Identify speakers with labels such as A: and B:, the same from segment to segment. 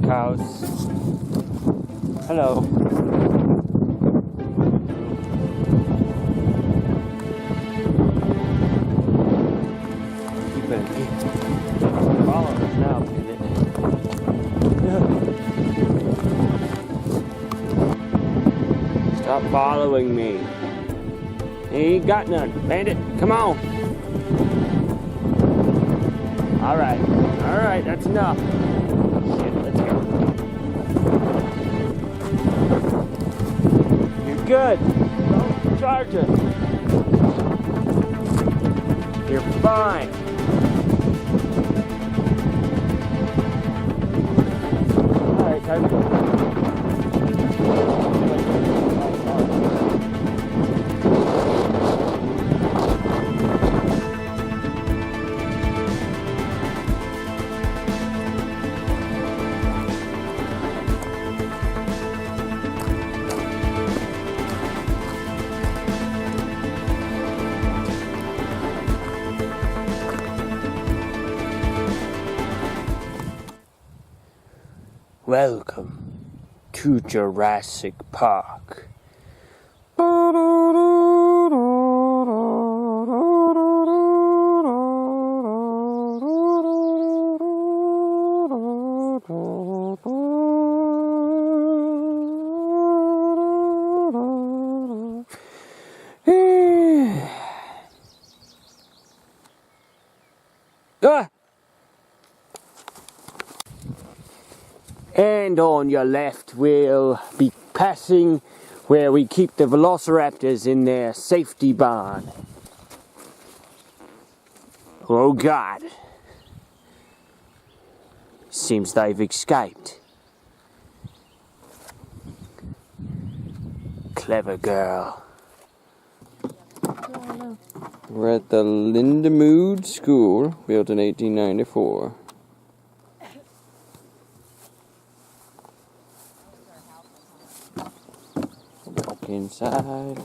A: doghouse. Hello. You better follow us now, Bandit. Stop following me. You ain't got none. Bandit, come on. Alright, that's enough. Shit, let's go. You're good. Don't charge us. You're fine. Alright, time to go. Welcome to Jurassic Park. And on your left, we'll be passing where we keep the velociraptors in their safety barn. Oh God. Seems they've escaped. Clever girl.
B: We're at the Lindemood School, built in 1894. Walk inside.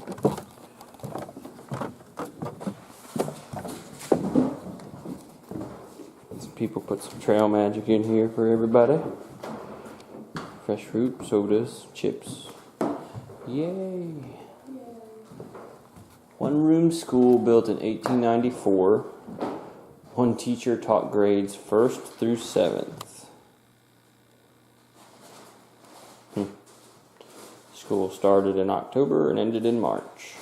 B: People put some trail magic in here for everybody. Fresh fruit, sodas, chips. Yay! One room school built in 1894. One teacher taught grades 1st through 7th. School started in October and ended in March.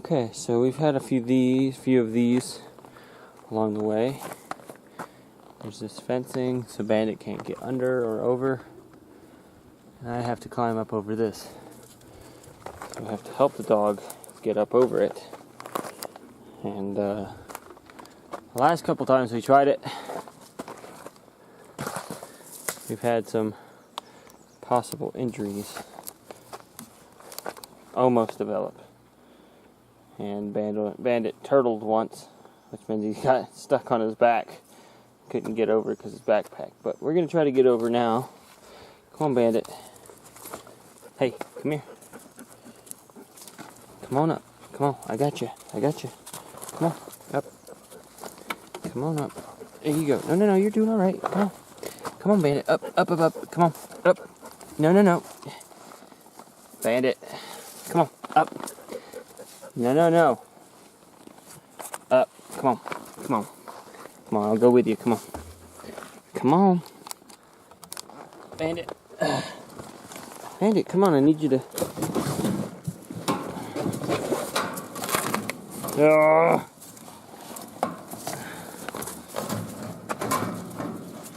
B: Okay, so we've had a few of these along the way. There's this fencing so Bandit can't get under or over. And I have to climb up over this. So I have to help the dog get up over it. And the last couple times we tried it, we've had some possible injuries almost develop. And Bandit turtled once, which means he got stuck on his back. Couldn't get over because his backpack. But we're going to try to get over now. Come on, Bandit. Hey, come here. Come on up. Come on, I got you. I got you. Come on, up. Come on up. There you go. No, you're doing all right. Come on. Come on, Bandit. Up. Come on, up. No. Bandit. Come on, up. No. Up. Come on, I'll go with you. Come on. Bandit. Bandit, come on, I need you to...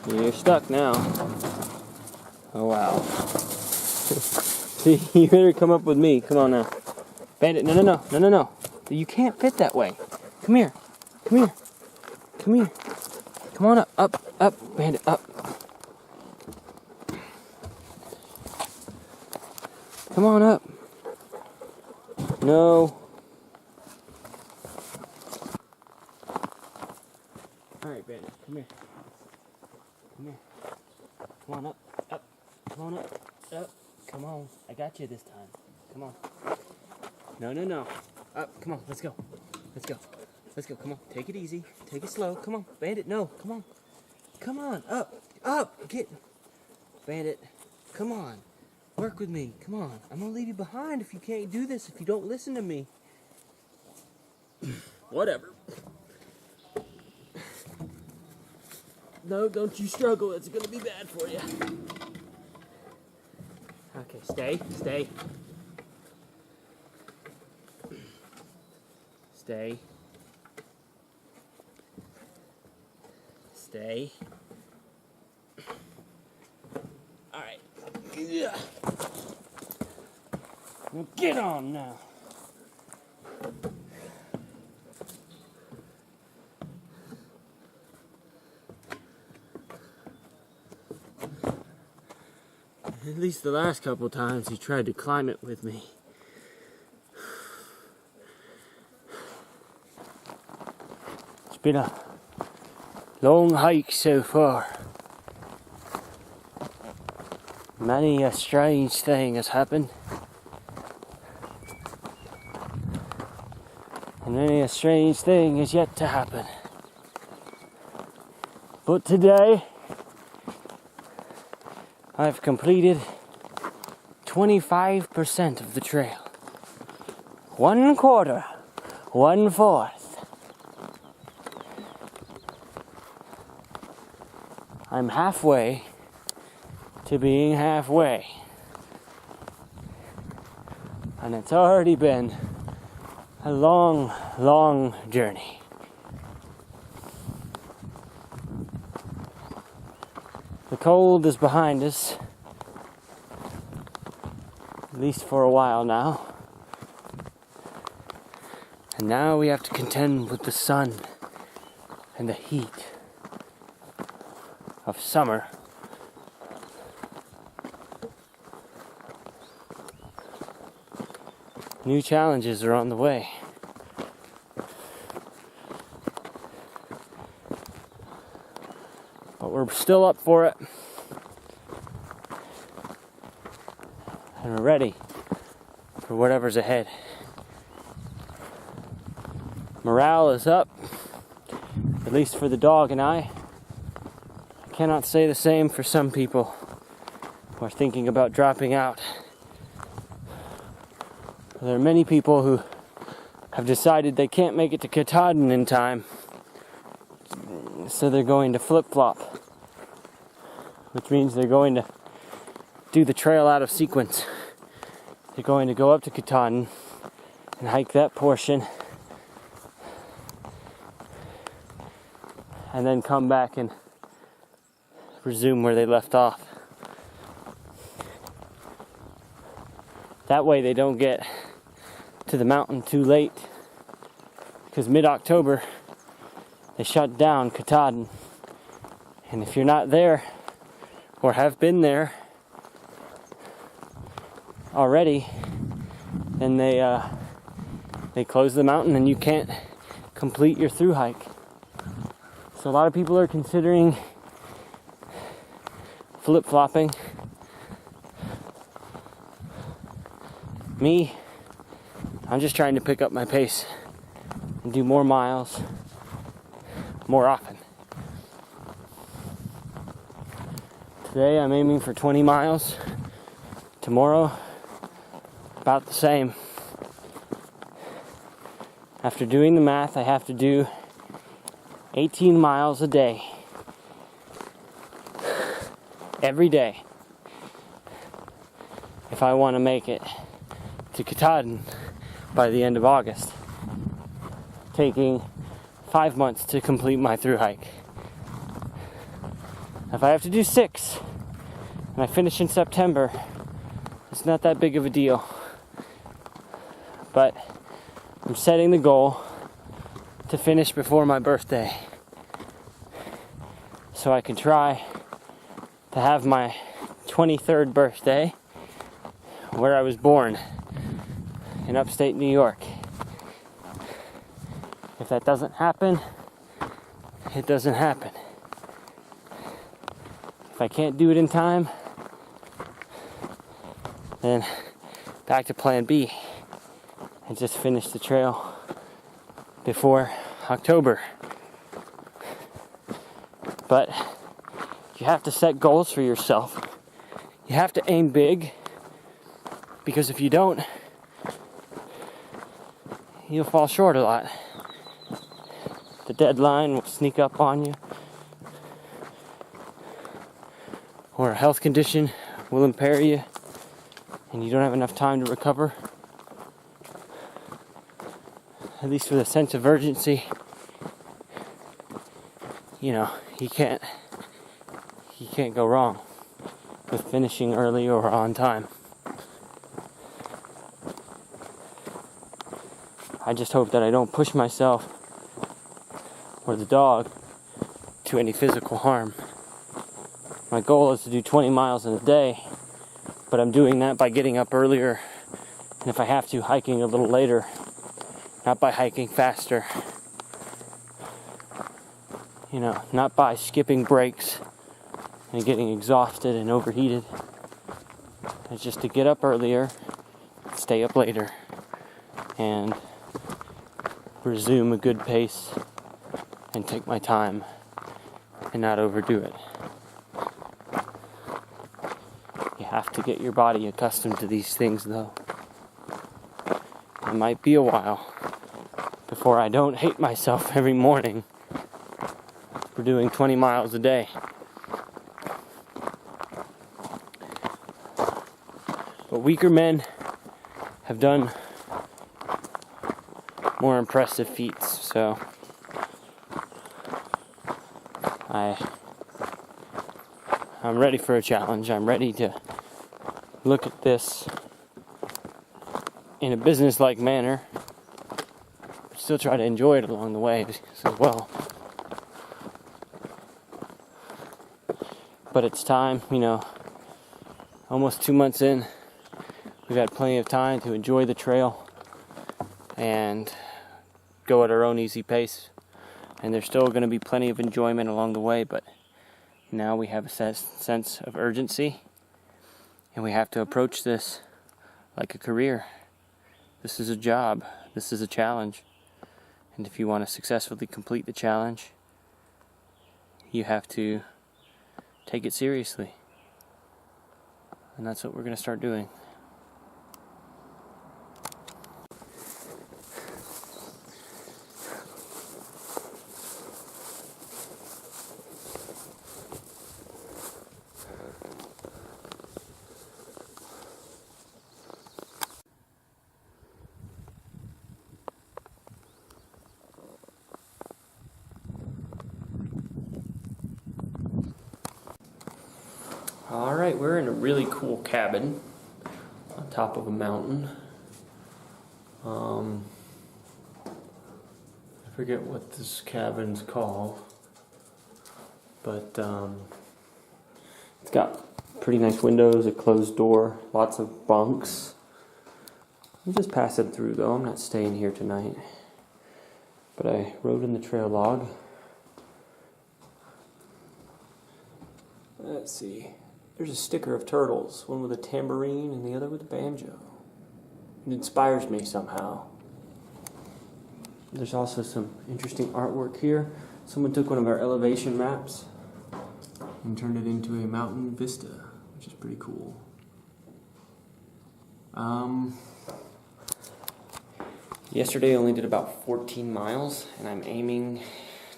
B: You're stuck now. Oh, wow. See, you better come up with me. Come on now. Bandit, no. You can't fit that way. Come here. Come on up, Bandit, up. Come on up. No. Alright, Bandit, come here. Come on up. Come on up. Come on. I got you this time. Come on. No. Up, come on, let's go. Come on, take it easy. Take it slow. Come on, Bandit, no, come on, up, get. Bandit, come on, work with me, come on. I'm gonna leave you behind if you can't do this, if you don't listen to me. Whatever. No, don't you struggle, it's gonna be bad for you. Okay, stay. Alright. Yeah. Well, get on now. At least the last couple times he tried to climb it with me. It's been a long hike so far. Many a strange thing has happened. And many a strange thing is yet to happen. But today, I've completed 25% of the trail. 1/4, 1/4. I'm halfway to being halfway. And it's already been a long, long journey. The cold is behind us, at least for a while now. And now we have to contend with the sun and the heat of summer. New challenges are on the way. But we're still up for it. And we're ready for whatever's ahead. Morale is up, at least for the dog and I. I cannot say the same for some people who are thinking about dropping out. There are many people who have decided they can't make it to Katahdin in time, so they're going to flip-flop, which means they're going to do the trail out of sequence. They're going to go up to Katahdin, and hike that portion, and then come back and resume where they left off. That way they don't get to the mountain too late, because mid-October they shut down Katahdin, and if you're not there or have been there already, then they close the mountain and you can't complete your thru hike. So a lot of people are considering flip-flopping. Me, I'm just trying to pick up my pace and do more miles more often. Today I'm aiming for 20 miles. Tomorrow, about the same. After doing the math, I have to do 18 miles a day. Every day. If I want to make it to Katahdin by the end of August. Taking 5 months to complete my thru hike. If I have to do 6 and I finish in September, it's not that big of a deal. But I'm setting the goal to finish before my birthday, so I can try to have my 23rd birthday where I was born, in upstate New York. If that doesn't happen, it doesn't happen. If I can't do it in time, then back to plan B and just finish the trail before October. But you have to set goals for yourself. You have to aim big, because if you don't, you'll fall short a lot. The deadline will sneak up on you, or a health condition will impair you, and you don't have enough time to recover. At least with a sense of urgency, you can't go wrong with finishing early or on time. I just hope that I don't push myself or the dog to any physical harm. My goal is to do 20 miles in a day, but I'm doing that by getting up earlier, and if I have to, hiking a little later, not by hiking faster. Not by skipping breaks and getting exhausted and overheated. It's just to get up earlier, stay up later, and resume a good pace and take my time and not overdo it. You have to get your body accustomed to these things, though. It might be a while before I don't hate myself every morning for doing 20 miles a day. But weaker men have done more impressive feats, so I'm ready for a challenge. I'm ready to look at this in a business-like manner, but still try to enjoy it along the way as well. But it's time, almost 2 months in, we've had plenty of time to enjoy the trail and go at our own easy pace. And there's still going to be plenty of enjoyment along the way, but now we have a sense of urgency, and we have to approach this like a career. This is a job. This is a challenge. And if you want to successfully complete the challenge, you have to take it seriously. And that's what we're going to start doing. Alright, we're in a really cool cabin on top of a mountain. I forget what this cabin's called, but it's got pretty nice windows, a closed door, lots of bunks. I'm just passing through though, I'm not staying here tonight. But I wrote in the trail log. Let's see. There's a sticker of turtles, one with a tambourine and the other with a banjo. It inspires me somehow. There's also some interesting artwork here. Someone took one of our elevation maps and turned it into a mountain vista, which is pretty cool. Yesterday I only did about 14 miles, and I'm aiming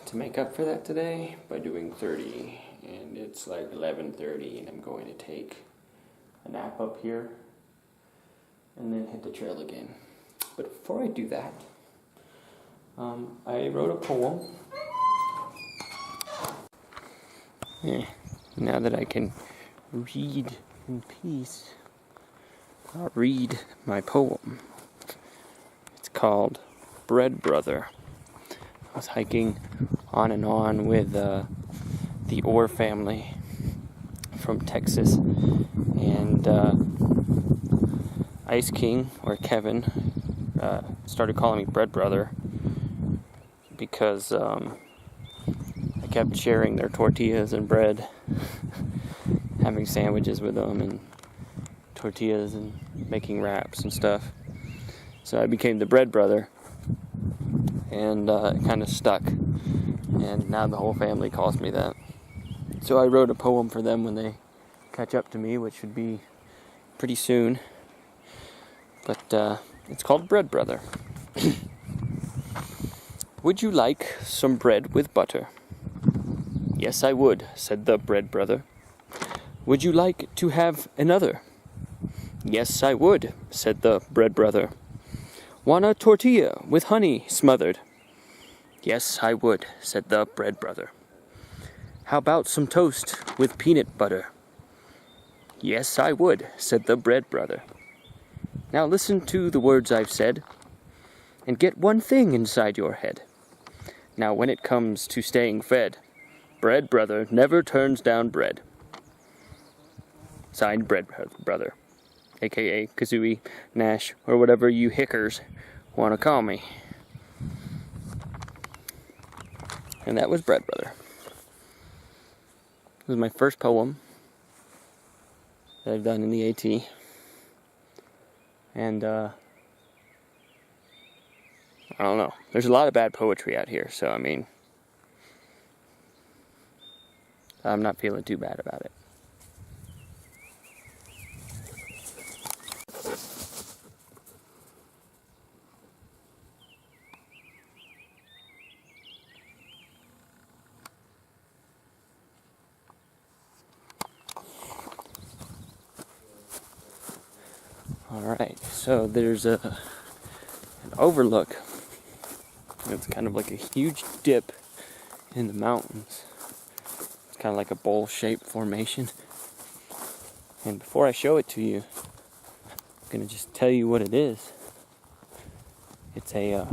B: to make up for that today by doing 30. And it's like 11:30, and I'm going to take a nap up here and then hit the trail again. But before I do that, I wrote a poem. Now that I can read in peace, I'll read my poem. It's called Bread Brother. I was hiking on and on with the Orr family from Texas, and Ice King, or Kevin, started calling me Bread Brother because I kept sharing their tortillas and bread, having sandwiches with them and tortillas and making wraps and stuff. So I became the Bread Brother, and it kind of stuck, and now the whole family calls me that. So I wrote a poem for them when they catch up to me, which should be pretty soon. But it's called Bread Brother. Would you like some bread with butter? Yes, I would, said the Bread Brother. Would you like to have another? Yes, I would, said the Bread Brother. Want a tortilla with honey smothered? Yes, I would, said the Bread Brother. How about some toast with peanut butter? Yes, I would, said the Bread Brother. Now listen to the words I've said, and get one thing inside your head. Now when it comes to staying fed, Bread Brother never turns down bread. Signed, Bread Brother, a.k.a. Kazooie, Nash, or whatever you hickers want to call me. And that was Bread Brother. It was my first poem that I've done in the AT. And, I don't know. There's a lot of bad poetry out here, so, I mean, I'm not feeling too bad about it. Alright, so there's an overlook. It's kind of like a huge dip in the mountains. It's kind of like a bowl-shaped formation. And before I show it to you, I'm going to just tell you what it is. It's a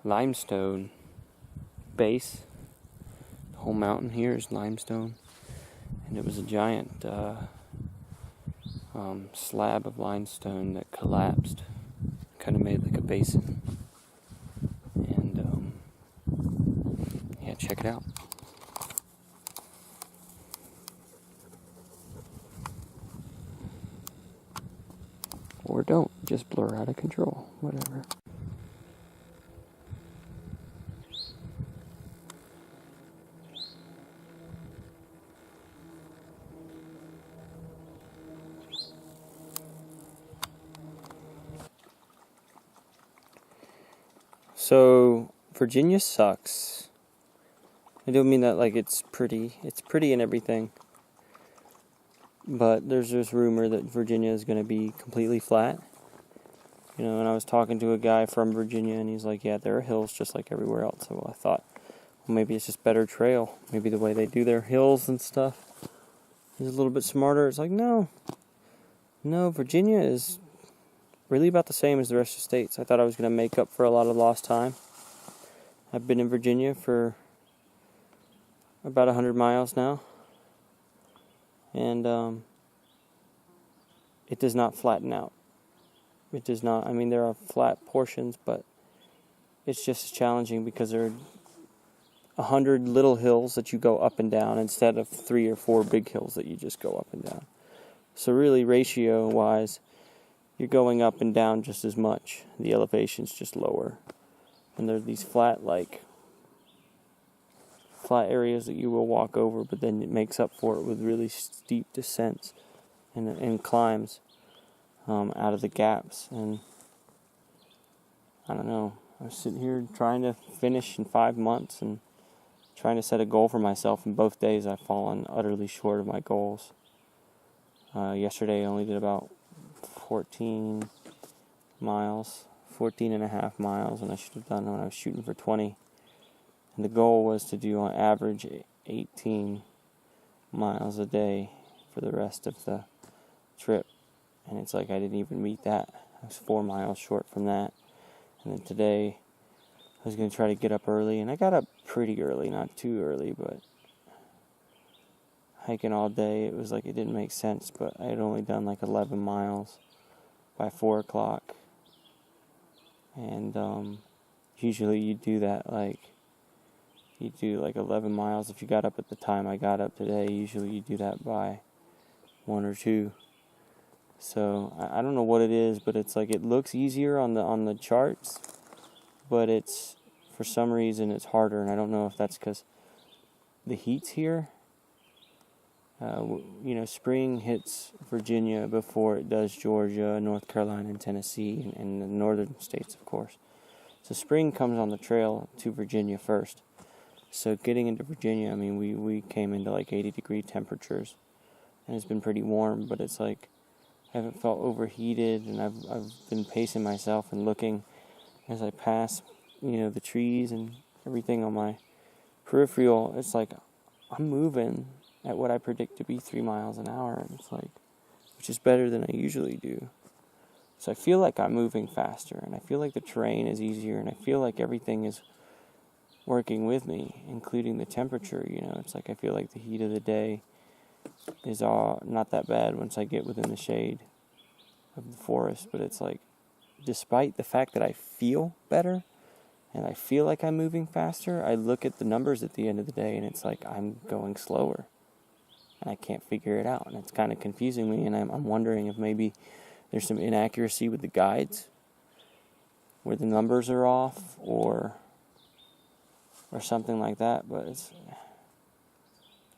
B: limestone base. The whole mountain here is limestone. And it was a giant slab of limestone that collapsed, kind of made like a basin, and yeah, check it out. Or don't, just blur out of control, whatever. So, Virginia sucks. I don't mean that like it's pretty. It's pretty and everything. But there's this rumor that Virginia is going to be completely flat. You know, and I was talking to a guy from Virginia, and he's like, yeah, there are hills just like everywhere else. So I thought, well, maybe it's just better trail. Maybe the way they do their hills and stuff. is a little bit smarter. It's like, no, Virginia is really about the same as the rest of the states. I thought I was going to make up for a lot of lost time. I've been in Virginia for about 100 miles now, and it does not flatten out. It does not. I mean, there are flat portions, but it's just as challenging because there are 100 little hills that you go up and down instead of 3 or 4 big hills that you just go up and down. So really, ratio-wise, you're going up and down just as much. The elevation's just lower. And there are these flat areas that you will walk over, but then it makes up for it with really steep descents and climbs out of the gaps. And I don't know, I was sitting here trying to finish in 5 months and trying to set a goal for myself, and both days I've fallen utterly short of my goals. Yesterday I only did about 14 and a half miles, and I should have done when I was shooting for 20. And the goal was to do on average 18 miles a day for the rest of the trip. And it's like I didn't even meet that. I was 4 miles short from that. And then today I was going to try to get up early, and I got up pretty early, not too early, but hiking all day, it was like it didn't make sense, but I had only done like 11 miles by 4 o'clock. And usually you do that, like, you do like 11 miles if you got up at the time I got up today. Usually you do that by 1 or 2. So I don't know what it is, but it's like it looks easier on the charts, but it's, for some reason, it's harder, and I don't know if that's because the heat's here. Spring hits Virginia before it does Georgia, North Carolina, and Tennessee, and the northern states, of course. So spring comes on the trail to Virginia first. So getting into Virginia, I mean, we came into like 80-degree temperatures, and it's been pretty warm, but it's like I haven't felt overheated, and I've been pacing myself and looking as I pass, the trees and everything on my peripheral. It's like I'm moving at what I predict to be 3 miles an hour, and it's like, which is better than I usually do. So I feel like I'm moving faster, and I feel like the terrain is easier, and I feel like everything is working with me, including the temperature. It's like I feel like the heat of the day is not that bad once I get within the shade of the forest, but it's like, despite the fact that I feel better and I feel like I'm moving faster, I look at the numbers at the end of the day, and it's like I'm going slower. And I can't figure it out, and it's kind of confusing me, and I'm wondering if maybe there's some inaccuracy with the guides, where the numbers are off, or something like that. But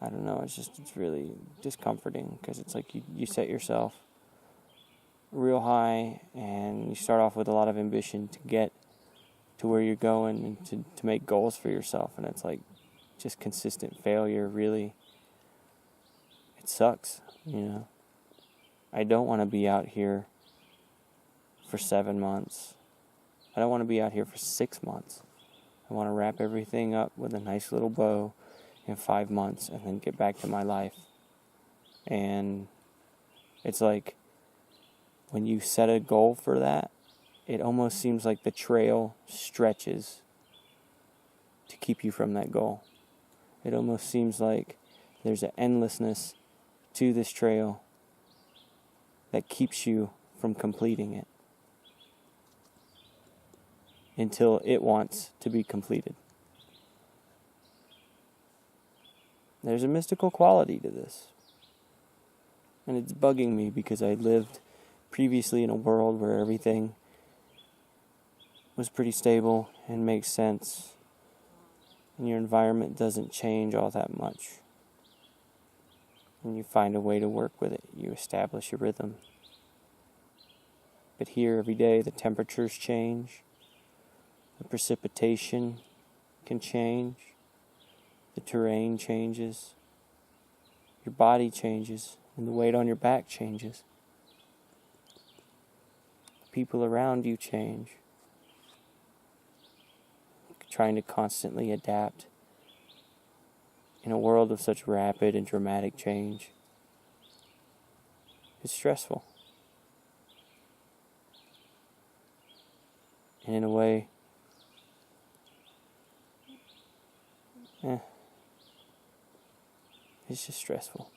B: I don't know, it's really discomforting, because it's like you set yourself real high, and you start off with a lot of ambition to get to where you're going and to make goals for yourself, and it's like just consistent failure. Really, it sucks. I don't want to be out here for 7 months. I don't want to be out here for 6 months. I want to wrap everything up with a nice little bow in 5 months and then get back to my life. And it's like, when you set a goal for that, it almost seems like the trail stretches to keep you from that goal. It almost seems like there's an endlessness to this trail that keeps you from completing it until it wants to be completed. There's a mystical quality to this, and it's bugging me, because I lived previously in a world where everything was pretty stable and makes sense, and your environment doesn't change all that much, and you find a way to work with it. You establish a rhythm. But here, every day, the temperatures change, the precipitation can change, the terrain changes, your body changes, and the weight on your back changes. People around you change. Trying to constantly adapt in a world of such rapid and dramatic change. It's stressful. And in a way, it's just stressful.